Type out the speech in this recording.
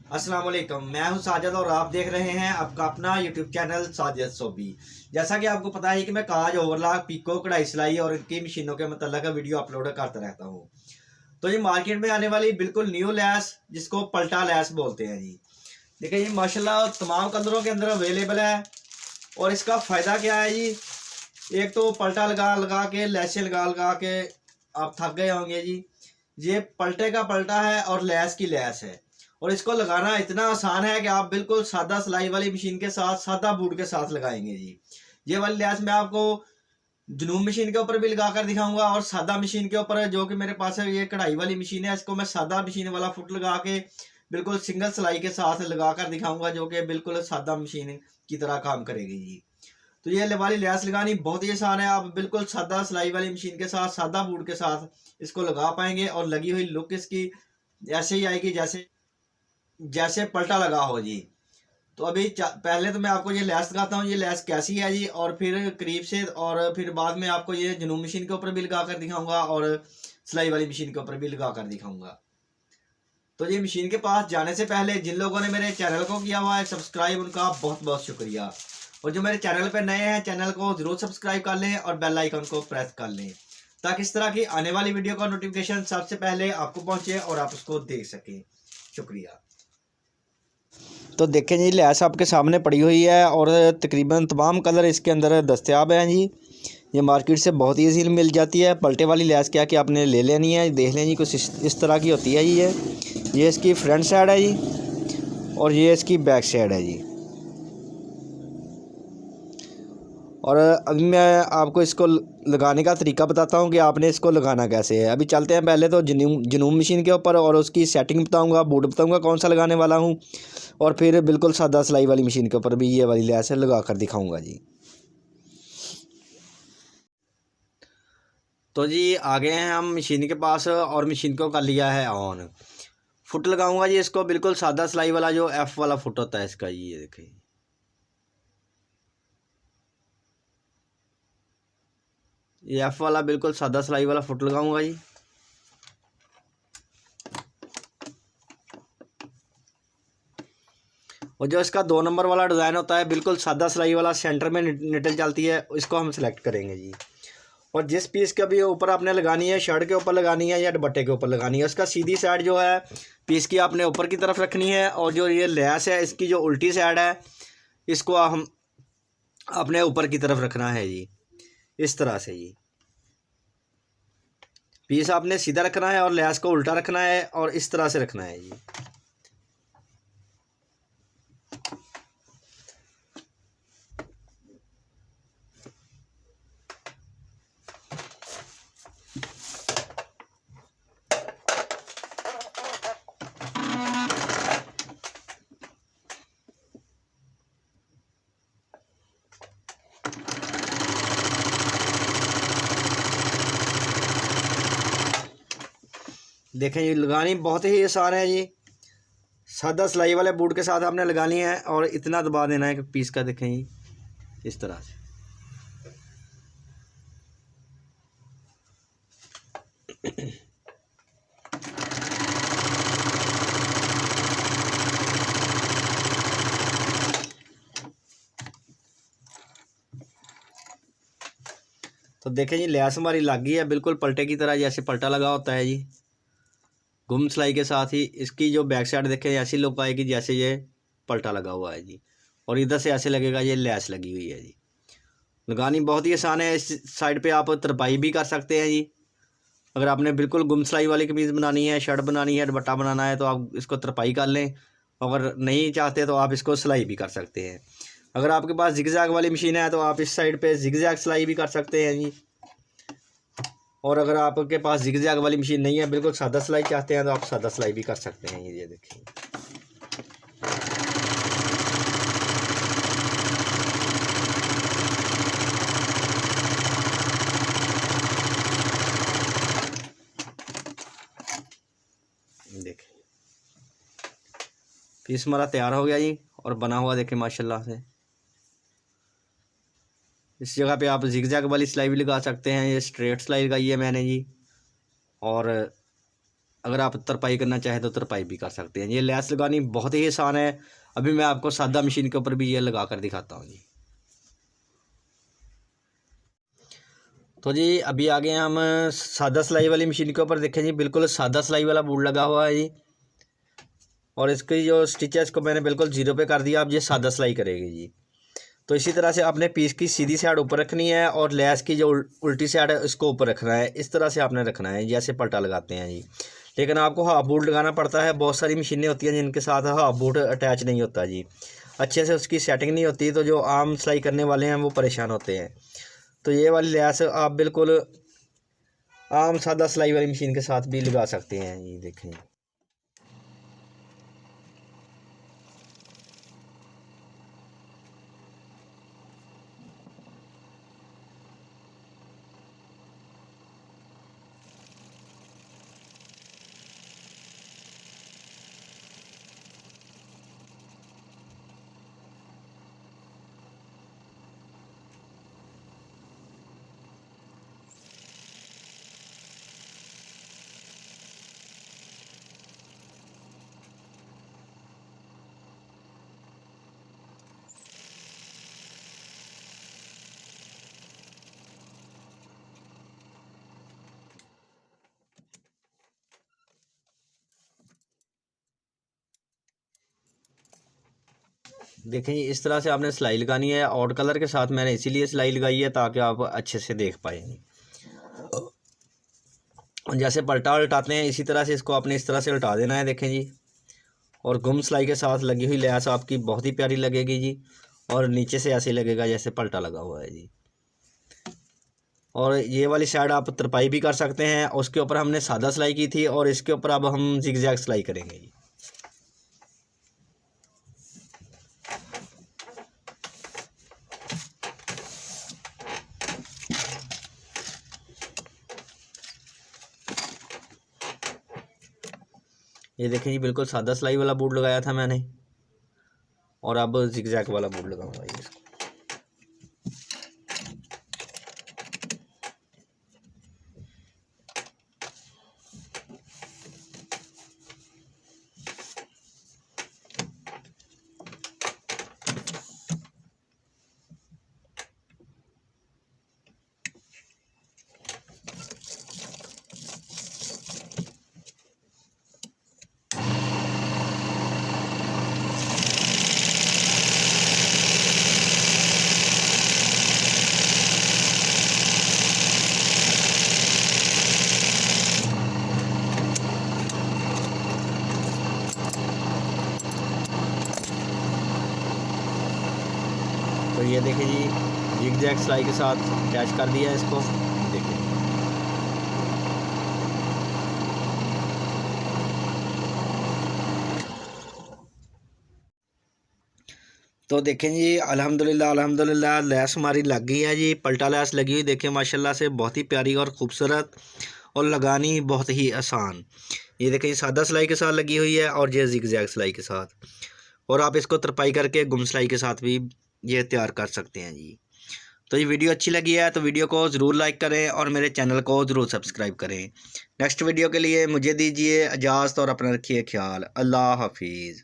अस्सलाम वालेकुम, मैं हूं साजिद और आप देख रहे हैं आपका अपना यूट्यूब चैनल साजिद सोबी। जैसा कि आपको पता है कि मैं काज ओवरलॉक पीको कढ़ाई सिलाई और इनकी मशीनों के मतलब वीडियो अपलोड करता रहता हूं। तो ये मार्केट में आने वाली बिल्कुल न्यू लैस जिसको पलटा लैस बोलते हैं जी। देखिए ये माशाल्लाह तमाम कलरों के अंदर अवेलेबल है। और इसका फ़ायदा क्या है जी, एक तो पलटा लगा लगा के लैसें लगा लगा के आप थक गए होंगे जी। ये पलटे का पलटा है और लैस की लैस है। और इसको लगाना इतना आसान है कि आप बिल्कुल सादा सिलाई वाली मशीन के साथ सादा बूट के साथ लगाएंगे जी। ये वाली लैस मैं आपको जुनून मशीन के ऊपर भी लगा कर दिखाऊंगा और सादा मशीन के ऊपर जो कि मेरे पास है ये कढ़ाई वाली मशीन है, इसको मैं सादा मशीन वाला फुट लगा के बिल्कुल सिंगल सिलाई के साथ लगा कर दिखाऊंगा जो कि बिल्कुल सादा मशीन की तरह काम करेगी जी। तो ये वाली लैस लगानी बहुत ही आसान है। आप बिल्कुल सादा सिलाई वाली मशीन के साथ सादा बूट के साथ इसको लगा पाएंगे और लगी हुई लुक इसकी ऐसे ही आएगी जैसे जैसे पलटा लगा हो जी। तो अभी पहले तो मैं आपको ये लैस दिखाता हूँ, ये लैस कैसी है जी, और फिर करीब से और फिर बाद में आपको ये जुनून मशीन के ऊपर भी लगा कर दिखाऊंगा और सिलाई वाली मशीन के ऊपर भी लगा कर दिखाऊंगा। तो ये मशीन के पास जाने से पहले जिन लोगों ने मेरे चैनल को किया हुआ है सब्सक्राइब, उनका बहुत बहुत शुक्रिया। और जो मेरे चैनल पर नए हैं चैनल को ज़रूर सब्सक्राइब कर लें और बेल आइकन को प्रेस कर लें ताकि इस तरह की आने वाली वीडियो का नोटिफिकेशन सबसे पहले आपको पहुंचे और आप उसको देख सकें। शुक्रिया। तो देखें जी लैस आपके सामने पड़ी हुई है और तकरीबन तमाम कलर इसके अंदर दस्तयाब हैं जी। ये मार्केट से बहुत ईजी मिल जाती है। पलटे वाली लैस क्या कि आपने ले लेनी है, देख लें जी कुछ इस तरह की होती है जी। ये इसकी फ्रंट साइड है जी और ये इसकी बैक साइड है जी। और अभी मैं आपको इसको लगाने का तरीका बताता हूँ कि आपने इसको लगाना कैसे है। अभी चलते हैं पहले तो जुनून मशीन के ऊपर और उसकी सेटिंग बताऊँगा, बूट बताऊँगा कौन सा लगाने वाला हूँ, और फिर बिल्कुल सादा सिलाई वाली मशीन के ऊपर भी ये वाली लैस लगा कर दिखाऊँगा जी। तो जी आ गए हैं हम मशीन के पास और मशीन को कर लिया है ऑन। फुट लगाऊंगा जी इसको बिल्कुल सादा सिलाई वाला जो एफ़ वाला फुट होता है इसका जी। ये देखें ये एफ़ वाला बिल्कुल सादा सिलाई वाला फुट लगाऊंगा जी। और जो इसका 2 नंबर वाला डिज़ाइन होता है बिल्कुल सादा सिलाई वाला सेंटर में निटल चलती है, इसको हम सिलेक्ट करेंगे जी। और जिस पीस के भी ऊपर आपने लगानी है, शर्ट के ऊपर लगानी है या दुपट्टे के ऊपर लगानी है, उसका सीधी साइड जो है पीस की आपने ऊपर की तरफ रखनी है। और जो ये लैस है इसकी जो उल्टी साइड है इसको हम अपने ऊपर की तरफ रखना है जी। इस तरह से जी पीस आपने सीधा रखना है और लैस को उल्टा रखना है और इस तरह से रखना है जी। देखें ये लगानी बहुत ही आसान है जी। सादा सिलाई वाले बूट के साथ आपने लगानी है और इतना दबा देना है कि पीस का देखें जी इस तरह से। तो देखें जी लैस हमारी लग गई है बिल्कुल पलटे की तरह, जैसे पलटा लगा होता है जी। गुम सिलाई के साथ ही इसकी जो बैक साइड देखें ऐसी लुक आएगी जैसे ये पलटा लगा हुआ है जी। और इधर से ऐसे लगेगा ये लैस लगी हुई है जी। लगानी बहुत ही आसान है। इस साइड पे आप तरपाई भी कर सकते हैं जी। अगर आपने बिल्कुल गुम सिलाई वाली कमीज़ बनानी है, शर्ट बनानी है, दुपट्टा बनाना है तो आप इसको तरपाई कर लें। अगर नहीं चाहते तो आप इसको सिलाई भी कर सकते हैं। अगर आपके पास जिग-जैग वाली मशीन है तो आप इस साइड पे जिग-जैग सिलाई भी कर सकते हैं जी। और अगर आपके पास जिग-जैग वाली मशीन नहीं है, बिल्कुल सादा सिलाई चाहते हैं तो आप सादा सिलाई भी कर सकते हैं। ये देखिए देखें पीस हमारा तैयार हो गया जी और बना हुआ देखें माशाल्लाह से। इस जगह पे आप जिग-जैग वाली सिलाई भी लगा सकते हैं। ये स्ट्रेट सिलाई लगाई है मैंने जी। और अगर आप तरपाई करना चाहें तो तरपाई भी कर सकते हैं। ये लैस लगानी बहुत ही आसान है। अभी मैं आपको सादा मशीन के ऊपर भी ये लगा कर दिखाता हूँ जी। तो जी अभी आ गए हम सादा सिलाई वाली मशीन के ऊपर। देखें जी बिल्कुल सादा सिलाई वाला बोर्ड लगा हुआ है जी, और इसकी जो स्टिच है इसको मैंने बिल्कुल जीरो पे कर दिया। अब ये सादा सिलाई करेगी जी। तो इसी तरह से आपने पीस की सीधी साइड ऊपर रखनी है और लैस की जो उल्टी साइड है इसको ऊपर रखना है। इस तरह से आपने रखना है जैसे पलटा लगाते हैं जी। लेकिन आपको हाफ बोल्ट लगाना पड़ता है। बहुत सारी मशीनें होती हैं जिनके साथ हाफ बोल्ट अटैच नहीं होता जी, अच्छे से उसकी सेटिंग नहीं होती, तो जो आम सिलाई करने वाले हैं वो परेशान होते हैं। तो ये वाली लैस आप बिल्कुल आम सादा सिलाई वाली मशीन के साथ भी लगा सकते हैं। ये देखें, देखें इस तरह से आपने सिलाई लगानी है। और कलर के साथ मैंने इसीलिए सिलाई लगाई है ताकि आप अच्छे से देख पाएंगे। जैसे पलटा उल्टाते हैं इसी तरह से इसको आपने इस तरह से उल्टा देना है। देखें जी, और गुम सिलाई के साथ लगी हुई लैस आपकी बहुत ही प्यारी लगेगी जी, और नीचे से ऐसे लगेगा जैसे पलटा लगा हुआ है जी। और ये वाली साइड आप तरपाई भी कर सकते हैं। उसके ऊपर हमने सादा सिलाई की थी और इसके ऊपर अब हम जिगजैग सिलाई करेंगे जी। ये देखें जी बिल्कुल सादा सिलाई वाला बोर्ड लगाया था मैंने, और अब जिगजैग वाला बोर्ड लगाऊंगा ये इसको। तो ये देखिए जी जिगजैग सिलाई के साथ अटैच कर दिया है इसको। देखिए तो देखें जी अल्हम्दुलिल्लाह अल्हम्दुलिल्लाह लैस हमारी लग गई है जी। पलटा लैस लगी हुई देखें माशाल्लाह से, बहुत ही प्यारी और ख़ूबसूरत, और लगानी बहुत ही आसान। ये देखें सादा सिलाई के साथ लगी हुई है और ये जिगजैग सिलाई के साथ, और आप इसको तरपाई करके गुम सिलाई के साथ भी ये तैयार कर सकते हैं जी। तो ये वीडियो अच्छी लगी है तो वीडियो को ज़रूर लाइक करें और मेरे चैनल को ज़रूर सब्सक्राइब करें। नेक्स्ट वीडियो के लिए मुझे दीजिए इजाज़त और अपना रखिए ख्याल। अल्लाह हाफिज़।